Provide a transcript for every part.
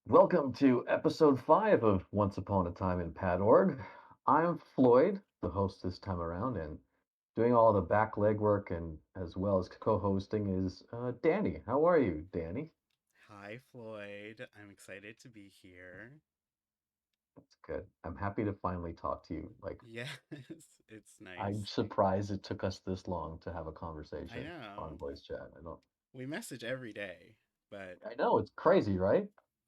Welcome to episode 5 of Once Upon a Time in PatOrg. I'm Floyd, the host this time around, and doing all the back legwork and as well as co-hosting is Danny. How are you, Danny? Hi, Floyd. I'm excited to be here. That's good. I'm happy to finally talk to you. Like, Yes, it's I'm nice. surprised it took us this long to have a I conversation on know. voice chat. I don't. We message every day, but I know it's crazy, right?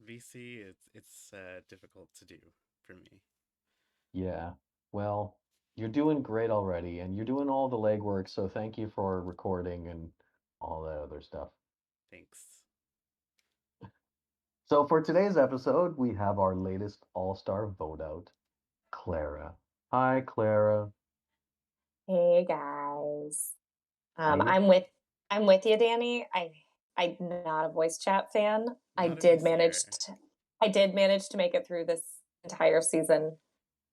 VC, it's difficult to do for me. Yeah. Well, you're doing great already, and you're doing all the legwork, so thank you for recording and all that other stuff. Thanks. So for today's episode, we have our latest all-star vote out, Clara. Hi, Clara. Hey guys. How Um, you? I'm with I'm with you, Danny. I'm not a voice chat fan. Not a VCer. I did manage to make it through this entire season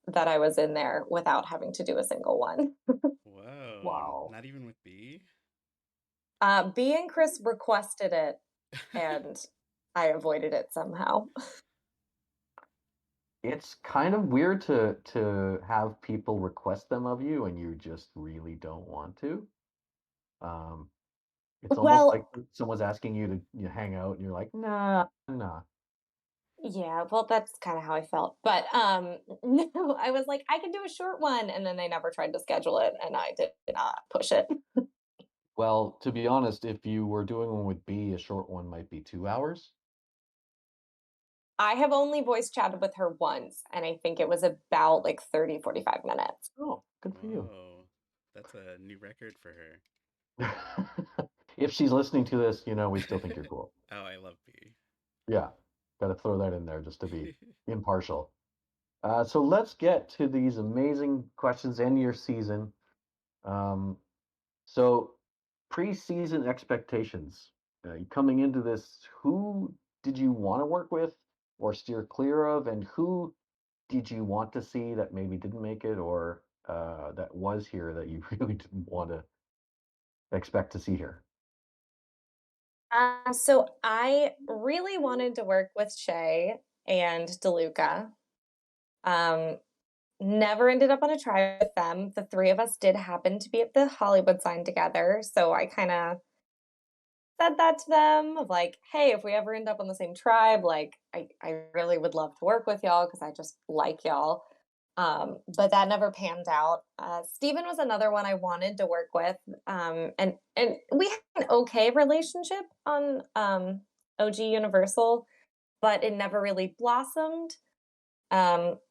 that I was in there without having to do a single one. Whoa, Wow. not even with B? B and Chris requested it, and I avoided it somehow. It's kind of weird to have people request them of you and you just really don't want to. Um, it's almost like Well, someone's asking you to hang out and you're like, nah, nah. yeah, well, that's kind of how I felt. But no, I was like, I can do a short one, and then they never tried to schedule it, and I did not push it. Well, to be honest, if you were doing one with B, a short one might be 2 hours. I have only voice chatted with her once, and I think it was about like 30, 45 minutes. Oh, good for you. Whoa, that's a new record for her. If she's listening to this, we still think you're cool. Oh, I love B. Yeah, gotta throw that in there just to be impartial. So let's get to these amazing questions and your season. Um, so preseason expectations. Coming into this, who did you want to work with or steer clear of, and who did you want to see that maybe didn't make it or that was here that you really didn't want to expect to see here? So I really wanted to work with Shay and DeLuca. Um, Never ended up on a try with them. The three of us did happen to be at the Hollywood sign together. So I kind of said that to them of like, hey, if we ever end up on the same tribe, like I really would love to work with y'all because I just like y'all. But that never panned out. Steven was another one I wanted to work with. And we had an okay relationship on OG Universal, but it never really blossomed.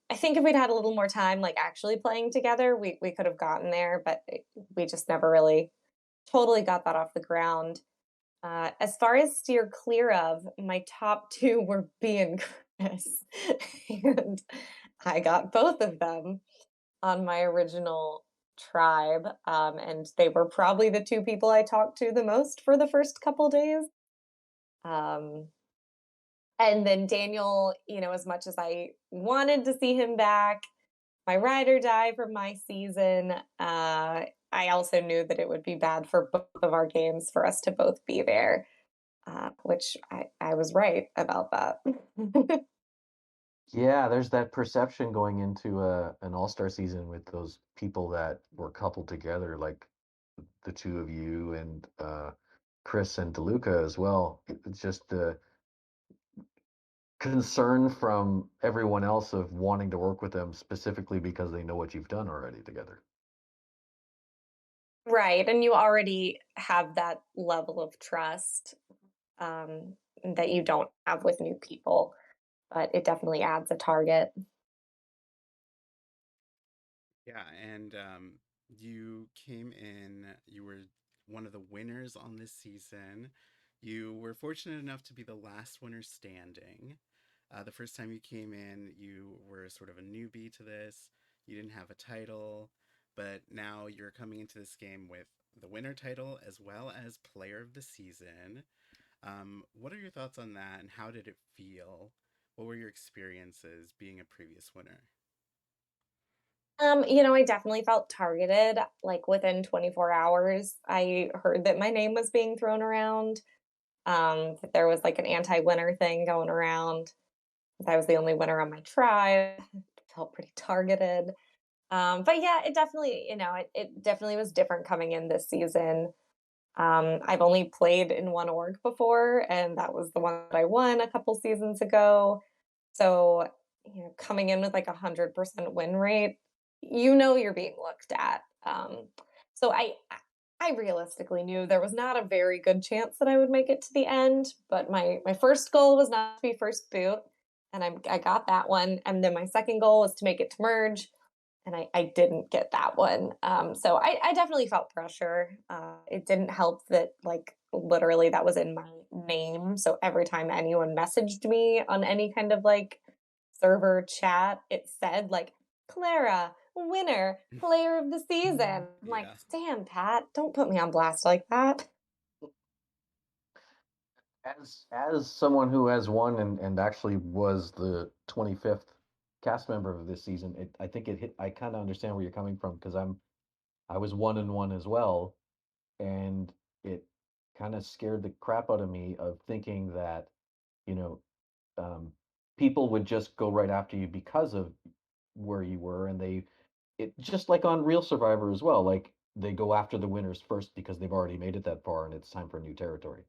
I think if we'd had a little more time, like actually playing together, we could have gotten there, but we just never really totally got that off the ground. As far as steer clear of, my top two were B and Chris, and I got both of them on my original tribe, and they were probably the two people I talked to the most for the first couple days. Um, and then Daniel, as much as I wanted to see him back, my ride or die from my season, I also knew that it would be bad for both of our games for us to both be there, which I was right about that. Yeah, there's that perception going into an all-star season with those people that were coupled together, like the two of you and Chris and DeLuca as well. It's just the concern from everyone else of wanting to work with them specifically because they know what you've done already together. Right, and you already have that level of trust, that you don't have with new people, but it definitely adds a target. Yeah, and you came in, you were one of the winners on this season. You were fortunate enough to be the last winner standing. The first time you came in, you were sort of a newbie to this. You didn't have a title, but now you're coming into this game with the winner title as well as player of the season. What are your thoughts on that, and how did it feel? What were your experiences being a previous winner? I definitely felt targeted. Like within 24 hours, I heard that my name was being thrown around. That there was like an anti-winner thing going around. I was the only winner on my tribe. Felt pretty targeted. But yeah, it definitely, it definitely was different coming in this season. I've only played in one org before, and that was the one that I won a couple seasons ago. So, coming in with like 100% win rate, you're being looked at. So I realistically knew there was not a very good chance that I would make it to the end, but my first goal was not to be first boot, and I got that one. And then my second goal was to make it to merge, and I didn't get that one. So I definitely felt pressure. It didn't help that like literally that was in my name. So every time anyone messaged me on any kind of like server chat, it said like Clara, winner, player of the season. I'm like, Yeah. damn, Pat, don't put me on blast like that. As someone who has won and actually was the 25th cast member of this season, I think it hit. I kind of understand where you're coming from because I was 1-1 as well, and it kind of scared the crap out of me of thinking that you know um, people would just go right after you because of where you were, and it just like on Real Survivor as well, like they go after the winners first because they've already made it that far and it's time for new territory.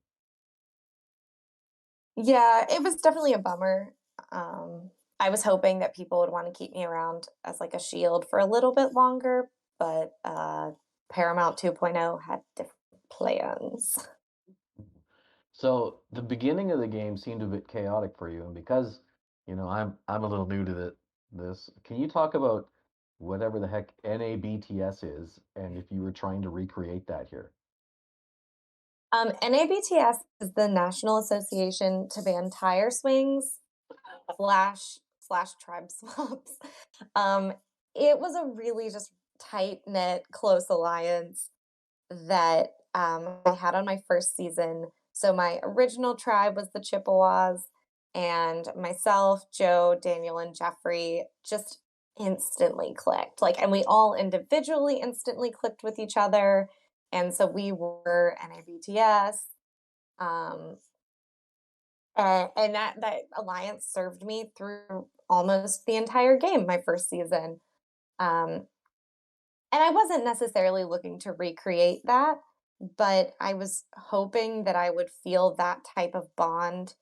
Yeah, it was definitely a bummer. Um, I was hoping that people would want to keep me around as like a shield for a little bit longer, but Paramount 2.0 had different plans. So the beginning of the game seemed a bit chaotic for you, and because I'm a little new to this, can you talk about whatever the heck NABTS is, and if you were trying to recreate that here? NABTS is the National Association to Ban Tire Swings slash tribe swaps. Um, it was a really just tight knit, close alliance that I had on my first season. So my original tribe was the Chippewas, and myself, Joe, Daniel, and Jeffrey just instantly clicked. Like, and we all individually instantly clicked with each other. And so we were NABTS. Um, and that alliance served me through almost the entire game, my first season. Um, and I wasn't necessarily looking to recreate that, but I was hoping that I would feel that type of bond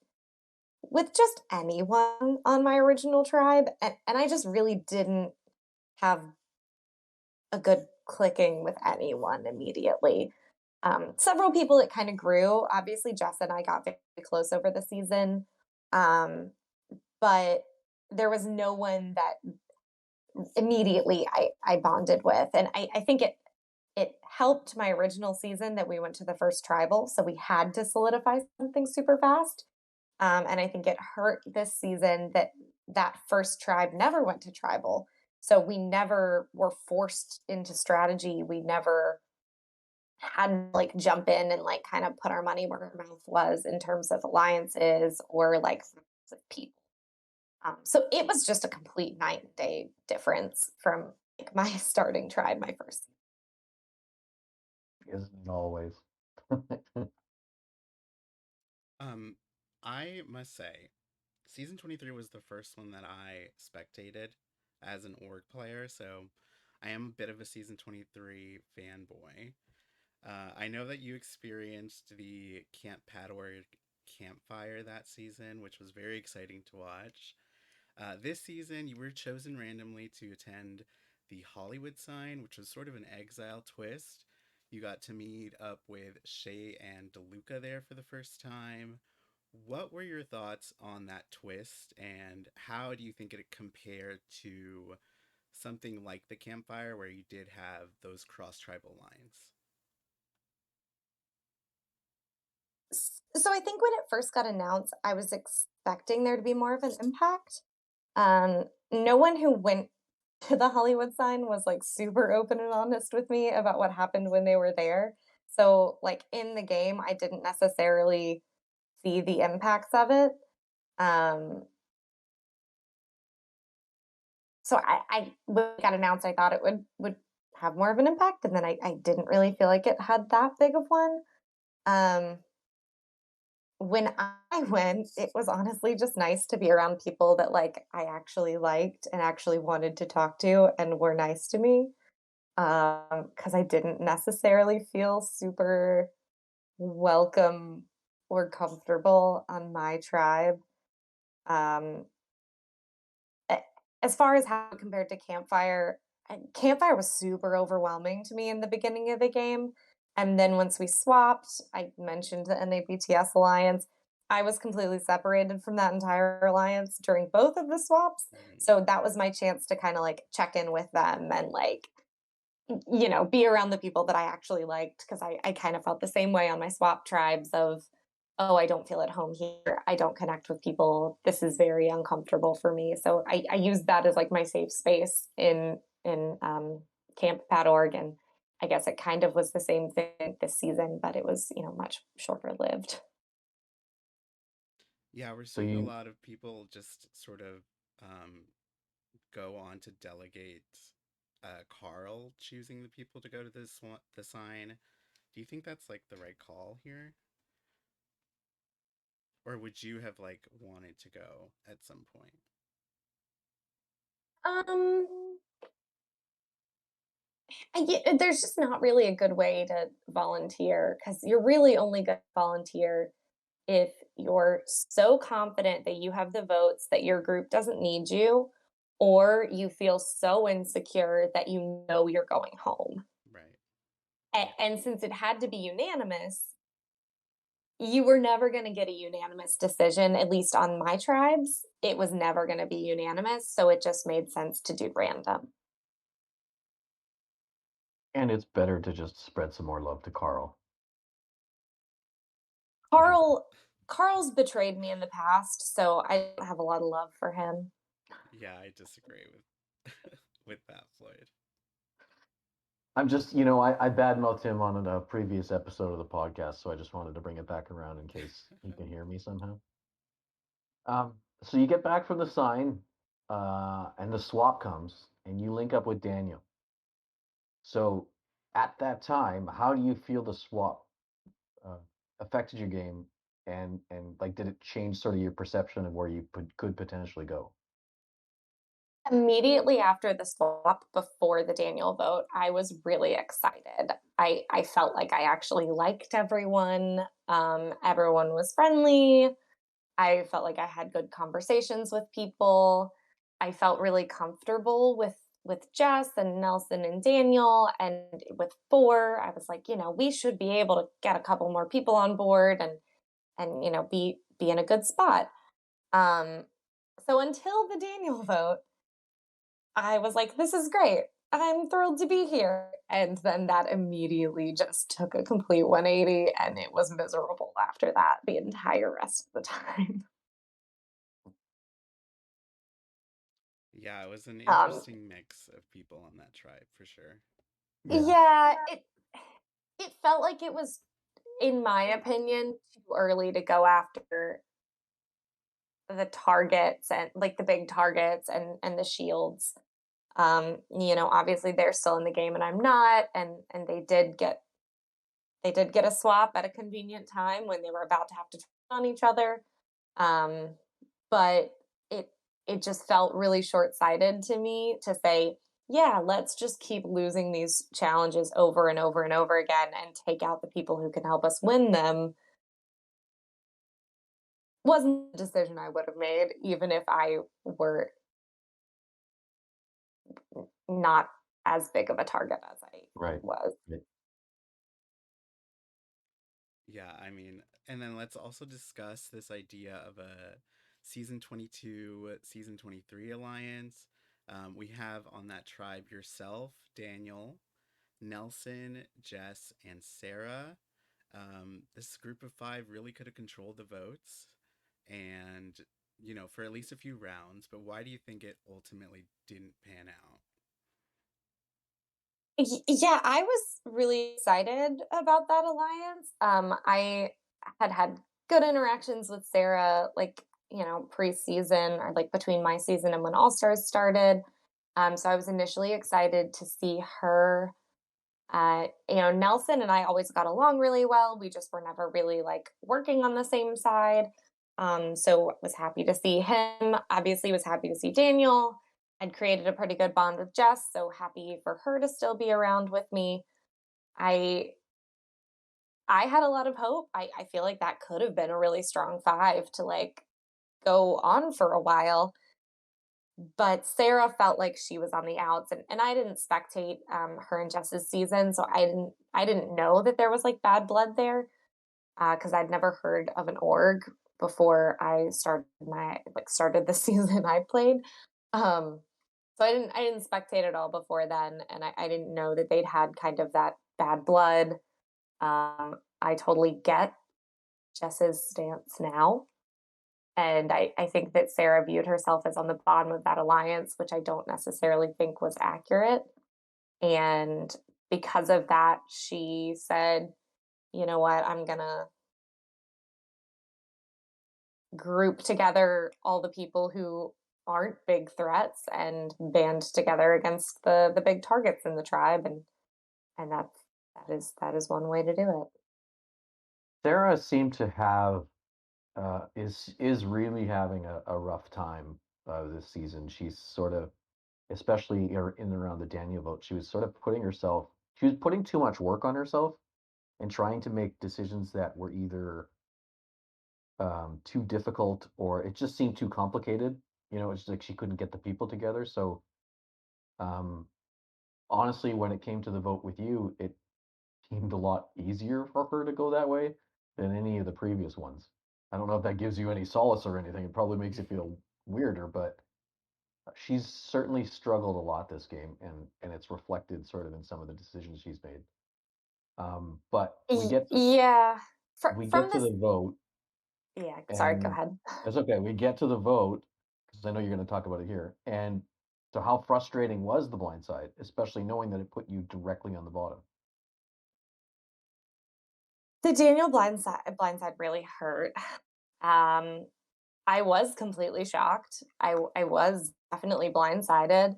with just anyone on my original tribe. And I just really didn't have a good clicking with anyone immediately. Several people it kind of grew. Obviously, Jess and I got very close over the season. But there was no one that immediately I bonded with. And I think it helped my original season that we went to the first tribal. So we had to solidify something super fast. And I think it hurt this season that that first tribe never went to tribal. So we never were forced into strategy. We never had to like jump in and like kind of put our money where our mouth was in terms of alliances or like people. So it was just a complete night and day difference from like my starting tribe, my first. Isn't it always? Um, I must say, season 23 was the first one that I spectated as an org player, so I am a bit of a season 23 fanboy. I know that you experienced the Camp PatOrg campfire that season, which was very exciting to watch. This season, you were chosen randomly to attend the Hollywood sign, which was sort of an exile twist. You got to meet up with Shay and DeLuca there for the first time. What were your thoughts on that twist, and how do you think it compared to something like the campfire where you did have those cross tribal lines? So I think when it first got announced, I was expecting there to be more of an impact. No one who went to the Hollywood sign was like super open and honest with me about what happened when they were there. So like in the game, I didn't necessarily see the impacts of it. Um, so when it got announced, I thought it would have more of an impact, and then I didn't really feel like it had that big of one. Um, when I went, it was honestly just nice to be around people that like I actually liked and actually wanted to talk to and were nice to me. Because I didn't necessarily feel super welcome or comfortable on my tribe. Um, a- as far as how it compared to Campfire, Campfire was super overwhelming to me in the beginning of the game. And then once we swapped, I mentioned the NABTS alliance. I was completely separated from that entire alliance during both of the swaps. Mhm. So that was my chance to kind of like check in with them and like be around the people that I actually liked because I kind of felt the same way on my swap tribes of, oh, I don't feel at home here. I don't connect with people. This is very uncomfortable for me. So I use that as like my safe space in Camp PatOrg, and I guess it kind of was the same thing this season, but it was much shorter lived. Yeah, we're So seeing a you lot of people just sort of um, go on to delegate Carl choosing the people to go to the sign. Do you think that's like the right call here? Or would you have like wanted to go at some point? Um, there's just not really a good way to volunteer because you're really only going to volunteer if you're so confident that you have the votes that your group doesn't need you, or you feel so insecure that you know you're going home. Right. And since it had to be unanimous, you were never going to get a unanimous decision, at least on my tribes. It was never going to be unanimous. So it just made sense to do random. and it's better to just spread some more love to Carl. Okay. Carl Carl's betrayed me in the past, so I don't have a lot of love for him. Yeah, I disagree with with that, Floyd. I'm just, I badmouthed him on a previous episode of the podcast, so I just wanted to bring it back around in case he can hear me somehow. Um, so you get back from the sign, and the swap comes, and you link up with Daniel. So at that time, how do you feel the swap uh, affected your game, and like did it change sort of your perception of where you could potentially go? Immediately after the swap, before the Daniel vote, I was really excited. I felt like I actually liked everyone. Everyone was friendly. I felt like I had good conversations with people. I felt really comfortable with Jess and Nelson and Daniel, and with four. I was like, we should be able to get a couple more people on board and be in a good spot. Um, so until the Daniel vote, I was like, this is great. I'm thrilled to be here. And then that immediately just took a complete 180, and it was miserable after that the entire rest of the time. Yeah, it was an Um, interesting mix of people on that tribe for sure. Yeah. yeah, it felt like it was, in my opinion, too early to go after the targets and like the big targets and the shields. Obviously they're still in the game and I'm not, and they did get a swap at a convenient time when they were about to have to turn on each other. Um, but it it just felt really short-sighted to me to say, yeah, let's just keep losing these challenges over and over and over again and take out the people who can help us win them. Wasn't a decision I would have made, even if I were not as big of a target as I Right. was. Right. Yeah, I mean, and then let's also discuss this idea of a season 22, season 23 alliance. We have on that tribe yourself, Daniel, Nelson, Jess, and Sarah. This group of five really could have controlled the votes and, for at least a few rounds, but why do you think it ultimately didn't pan out? Yeah, I was really excited about that alliance. I had good interactions with Sarah, like, preseason or like between my season and when All Stars started. So I was initially excited to see her Nelson and I always got along really well. We just were never really like working on the same side. So was happy to see him. Obviously, was happy to see Daniel. I'd created a pretty good bond with Jess, so happy for her to still be around with me. I I had a lot of hope. I feel like that could have been a really strong five to like go on for a while. But Sarah felt like she was on the outs, and I didn't spectate her and Jess's season, so I didn't know that there was like bad blood there because I'd never heard of an org before I started the season I played. Um, so I didn't spectate it all before then, and I didn't know that they'd had kind of that bad blood. I totally get Jess's stance now. And I think that Sarah viewed herself as on the bottom of that alliance, which I don't necessarily think was accurate. And because of that, she said, you know what, I'm going to group together all the people who aren't big threats and band together against the big targets in the tribe. And that is one way to do it. Sarah seemed to have is really having a rough time this season. She's sort of, especially in and around the Daniel vote, she was sort of she was putting too much work on herself and trying to make decisions that were either too difficult or it just seemed too complicated. It's like she couldn't get the people together. So um, honestly, when it came to the vote with you, it seemed a lot easier for her to go that way than any of the previous ones. I don't know if that gives you any solace or anything. It probably makes you feel weirder, but she's certainly struggled a lot this game, and it's reflected sort of in some of the decisions she's made. But Yeah. we get From to this, the vote, yeah, sorry, go and ahead. that's okay. We get to the vote because I know you're going to talk about it here. And so, how frustrating was the blind side, especially knowing that it put you directly on the bottom? The Daniel blindside really hurt. Um, I was completely shocked. I was definitely blindsided.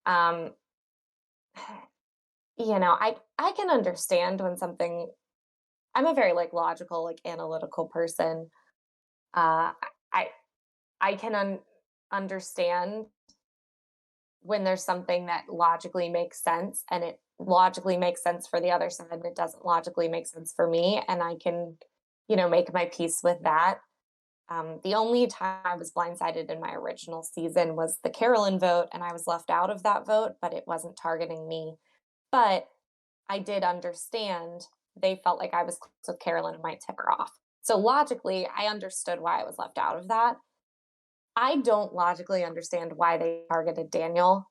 Um, I can understand when something. I'm a very like logical, like analytical person. Uh, I I can understand when there's something that logically makes sense and it logically makes sense for the other side and it doesn't logically make sense for me, and I can, make my peace with that. The only time I was blindsided in my original season was the Carolyn vote, and I was left out of that vote, but it wasn't targeting me. But I did understand they felt like I was close with Carolyn and might tip her off. So logically, I understood why I was left out of that. I don't logically understand why they targeted Daniel.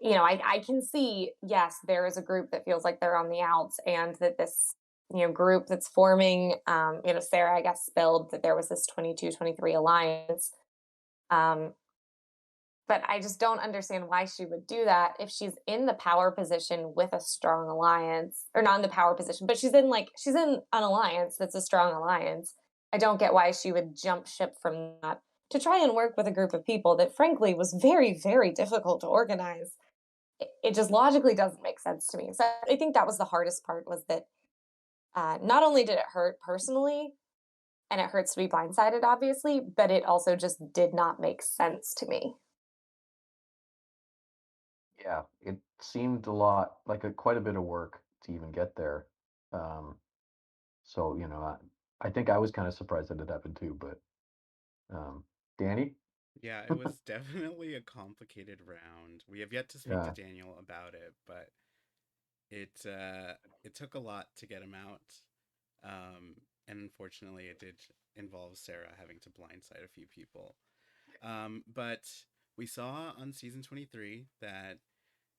I can see, yes, there is a group that feels like they're on the outs, and that this, group that's forming, Sarah, I guess, spilled that there was this 22-23 alliance. Um, but I just don't understand why she would do that if she's in the power position with a strong alliance, or not in the power position, but she's in an alliance that's a strong alliance. I don't get why she would jump ship from that to try and work with a group of people that frankly was very, very difficult to organize. It just logically doesn't make sense to me. So I think that was the hardest part, was that not only did it hurt personally, and it hurts to be blindsided, obviously, but it also just did not make sense to me. Yeah, it seemed a lot like quite a bit of work to even get there. Um, so I think I was kind of surprised that it happened too. But Danny, Yeah, it was definitely a complicated round. We have yet to speak to yeah, Daniel about it, but it took a lot to get him out. Um, and unfortunately, it did involve Sarah having to blindside a few people. But we saw on season 23 that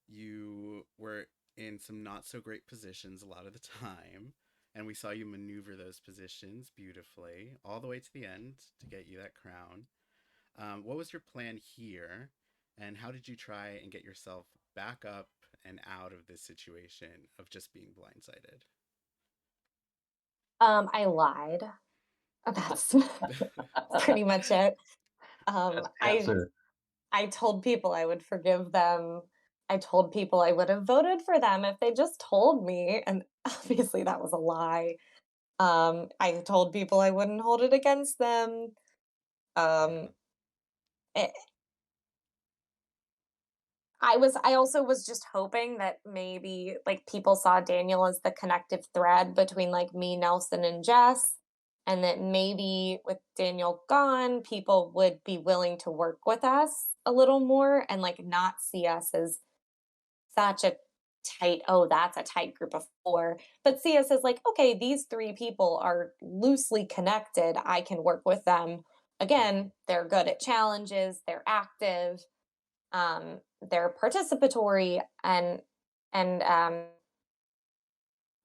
you were in some not so great positions a lot of the time. And we saw you maneuver those positions beautifully all the way to the end to get you that crown. What was your plan here? And how did you try and get yourself back up and out of this situation of just being blindsided? I lied. That's pretty much it. Um, that's the I answer. I told people I would forgive them. I told people I would have voted for them if they just told me, and obviously that was a lie. I told people I wouldn't hold it against them. Yeah. Um, eh, I also was just hoping that maybe, like, people saw Daniel as the connective thread between, like, me, Nelson, and Jess, and that maybe with Daniel gone, people would be willing to work with us a little more and, like, not see us as such a tight, "Oh, that's a tight group of 4," but see us as, like, "Okay, these 3 people are loosely connected, I can work with them." Mhm. Again, they're good at challenges, they're active, they're participatory, and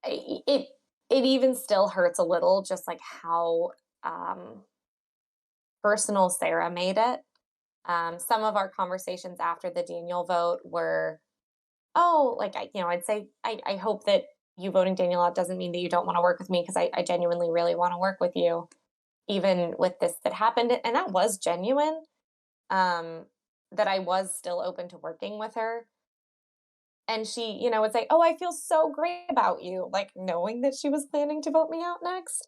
it it even still hurts a little just like how um, personal Sarah made it. Some of our conversations after the Daniel vote were, oh, like I'd say, I hope that you voting Daniel out doesn't mean that you don't want to work with me because I genuinely really want to work with you, even with this that happened, and that was genuine. Um, that I was still open to working with her. And she, would say, "Oh, I feel so great about you," like, knowing that she was planning to vote me out next.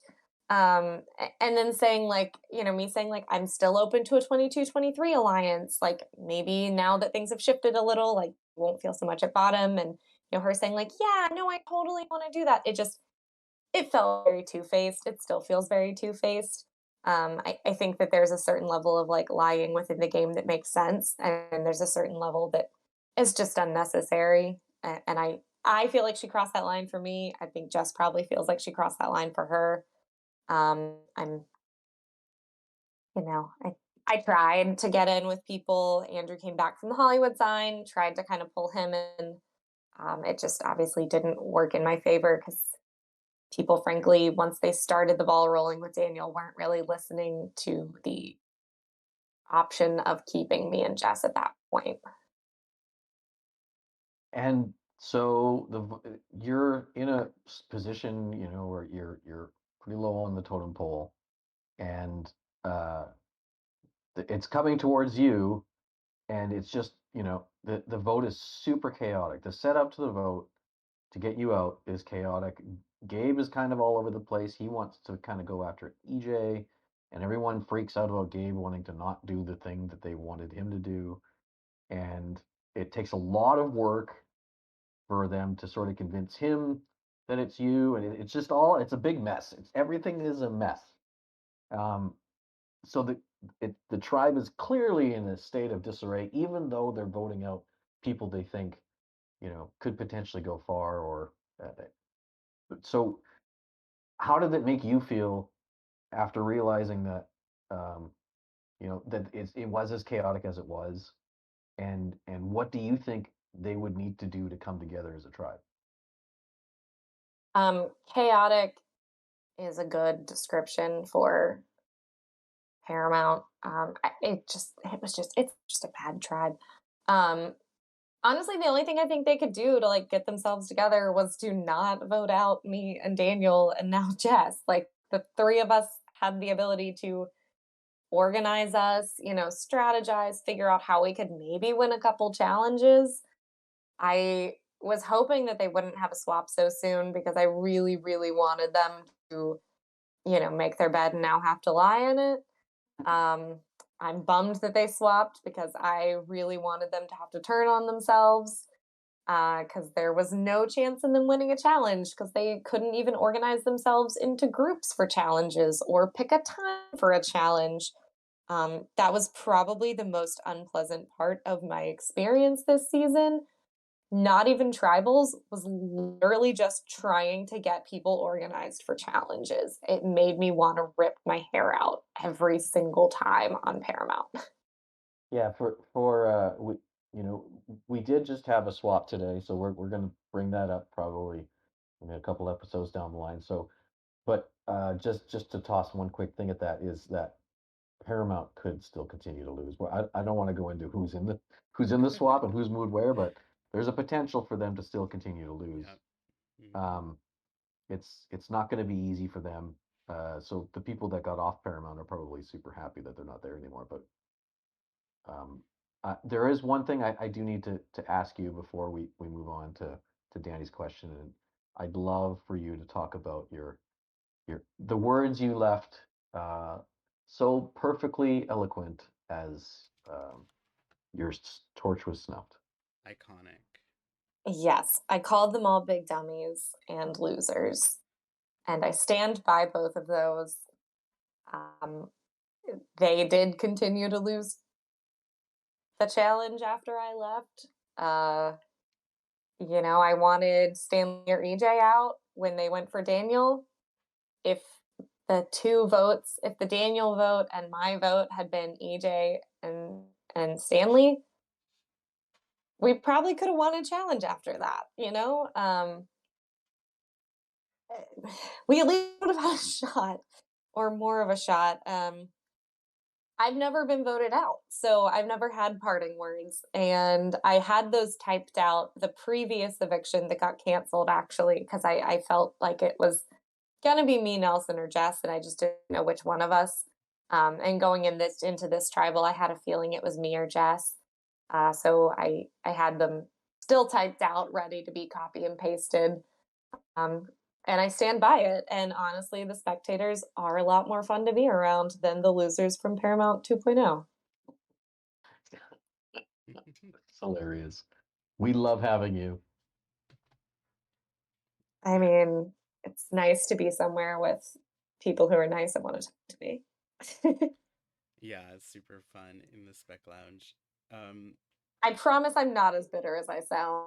And then saying, like, me saying, like, "I'm still open to a 22-23 alliance," like, maybe now that things have shifted a little, like, won't feel so much at bottom, and, her saying, like, "Yeah, no, I totally wanna do that." It felt very two-faced, it still feels very two-faced. I think that there's a certain level of, like, lying within the game that makes sense, and there's a certain level that is just unnecessary, and I feel like she crossed that line for me, I think Jess probably feels like she crossed that line for her. I'm I tried to get in with people, Andrew came back from the Hollywood sign, tried to kinda pull him in, it just obviously didn't work in my favor because people, frankly, once they started the ball rolling with Daniel, weren't really listening to the option of keeping me and Jess at that point. And so you're in a position, where you're pretty low on the totem pole, and uh, it's coming towards you, and it's just, the vote is super chaotic. The setup to the vote to get you out is chaotic. Gabe is kind of all over the place. He wants to kind of go after EJ, and everyone freaks out about Gabe wanting to not do the thing that they wanted him to do. And it takes a lot of work for them to sort of convince him that it's you, and it's just it's a big mess. It's everything is a mess. Um, so the tribe is clearly in a state of disarray, even though they're voting out people they think could potentially go far. Or so, how did it make you feel after realizing that that it was as chaotic as it was, and what do you think they would need to do to come together as a tribe? Chaotic is a good description for Paramount. It's just a bad tribe. Um, Honestly, the only thing I think they could do to like get themselves together was to not vote out me and Daniel and now Jess. Like the 3 of us had the ability to organize us, strategize, figure out how we could maybe win a couple challenges. I was hoping that they wouldn't have a swap so soon because I really, really wanted them to, make their bed and now have to lie in it. Um, I'm bummed that they swapped because I really wanted them to have to turn on themselves because there was no chance in them winning a challenge because they couldn't even organize themselves into groups for challenges or pick a time for a challenge. That was probably the most unpleasant part of my experience this season. Not even tribals, was literally just trying to get people organized for challenges. It made me want to rip my hair out every single time on Paramount. Yeah, we did just have a swap today, so we're gonna bring that up probably in a couple episodes down the line. So, but just to toss one quick thing at that is that Paramount could still continue to lose. Well, I don't want to go into who's in the swap and who's moved where, but there's a potential for them to still continue to lose. Yep. Hmm. Um, it's not going to be easy for them. So the people that got off Paramount are probably super happy that they're not there anymore. But um, There is one thing I do need to ask you before we move on to Danny's question, and I'd love for you to talk about your the words you left uh, so perfectly eloquent as your torch was snuffed. Iconic. Yes, I called them all big dummies and losers, and I stand by both of those. Um, they did continue to lose the challenge after I left. Uh, I wanted Stanley or EJ out when they went for Daniel. If if the Daniel vote and my vote had been EJ and Stanley, we probably could have won a challenge after that. We at least would have had a shot or more of a shot. I've never been voted out, so I've never had parting words. And I had those typed out the previous eviction that got canceled, actually, because I felt like it was gonna be me, Nelson, or Jess, and I just didn't know which one of us. And going into this tribal, I had a feeling it was me or Jess. So I had them still typed out, ready to be copy and pasted. Um, and I stand by it. And honestly, the spectators are a lot more fun to be around than the losers from Paramount 2.0. It's hilarious. We love having you. I Yeah. mean, it's nice to be somewhere with people who are nice and want to talk to me. Yeah, it's super fun in the spec lounge. Um, I promise I'm not as bitter as I sound.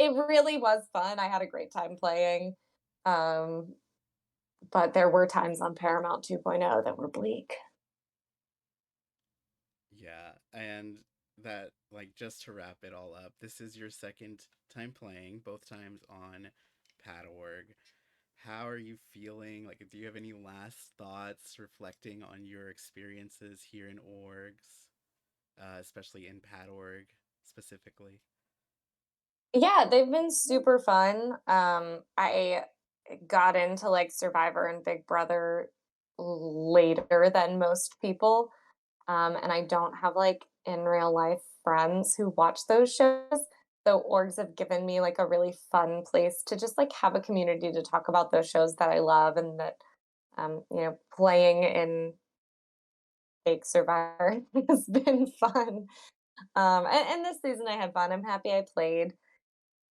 It really was fun. I had a great time playing. Um, but there were times on Paramount 2.0 that were bleak. yeah, and that, like, just to wrap it all up, this is your second time playing, both times on PatOrg. How are you feeling? Like, do you have any last thoughts reflecting on your experiences here in orgs, especially in PatOrg specifically? Yeah, they've been super fun. I got into like Survivor and Big Brother later than most people. And I don't have like in real life friends who watch those shows. So orgs have given me like a really fun place to just like have a community to talk about those shows that I love and that playing in fake Survivor has been fun. And this season I had fun. I'm happy I played.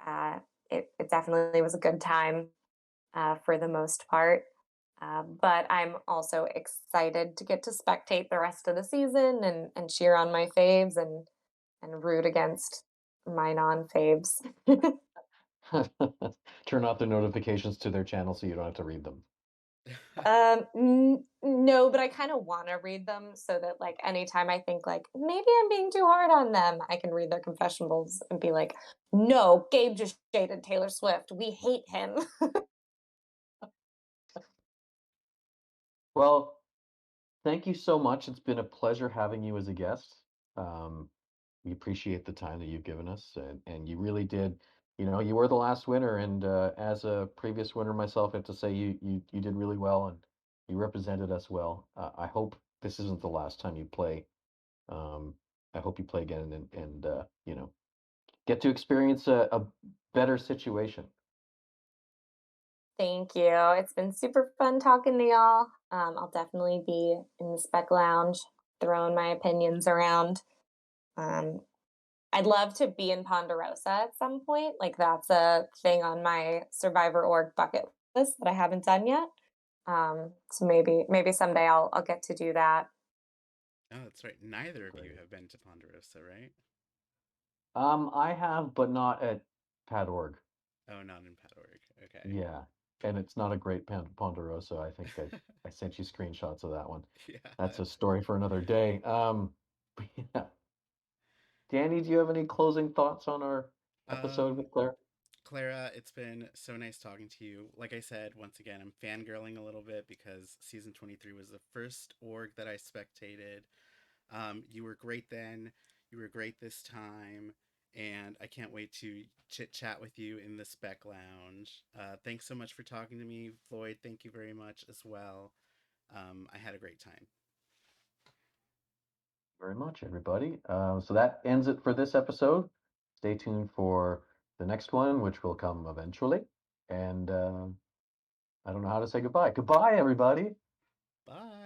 Uh, it definitely was a good time for the most part. But I'm also excited to get to spectate the rest of the season and cheer on my faves and root against my non-faves. Turn off the notifications to their channel so you don't have to read them. No, but I kind of want to read them so that like anytime I think like maybe I'm being too hard on them, I can read their confessionables and be like, no, Gabe just shaded Taylor Swift. We hate him. Well, thank you so much. It's been a pleasure having you as a guest. Um, we appreciate the time that you've given us, and you really did. You were the last winner, and as a previous winner myself, I have to say you did really well, and you represented us well. I hope this isn't the last time you play. Um, I hope you play again and get to experience a better situation. Thank you. It's been super fun talking to y'all. I'll definitely be in the spec lounge throwing my opinions around. Um, I'd love to be in Ponderosa at some point. Like that's a thing on my Survivor org bucket list that I haven't done yet. So maybe someday I'll get to do that. Oh, that's right. Neither of you Great. have been to Ponderosa, right? I have, but not at PatOrg. Oh, not in PatOrg. Okay. Yeah, and it's not a great Ponderosa. I think I sent you screenshots of that one. Yeah. That's a story for another day. Yeah. Danny, do you have any closing thoughts on our episode Um, with Claire? Clara, it's been so nice talking to you. Like I said, once again, I'm fangirling a little bit because season 23 was the first org that I spectated. You were great then, you were great this time, and I can't wait to chit chat with you in the spec lounge. Thanks so much for talking to me, Floyd. Thank you very much as well. I had a great time. very much, everybody. So that ends it for this episode. Stay tuned for the next one, which will come eventually. And I don't know how to say goodbye. Goodbye, everybody. Bye.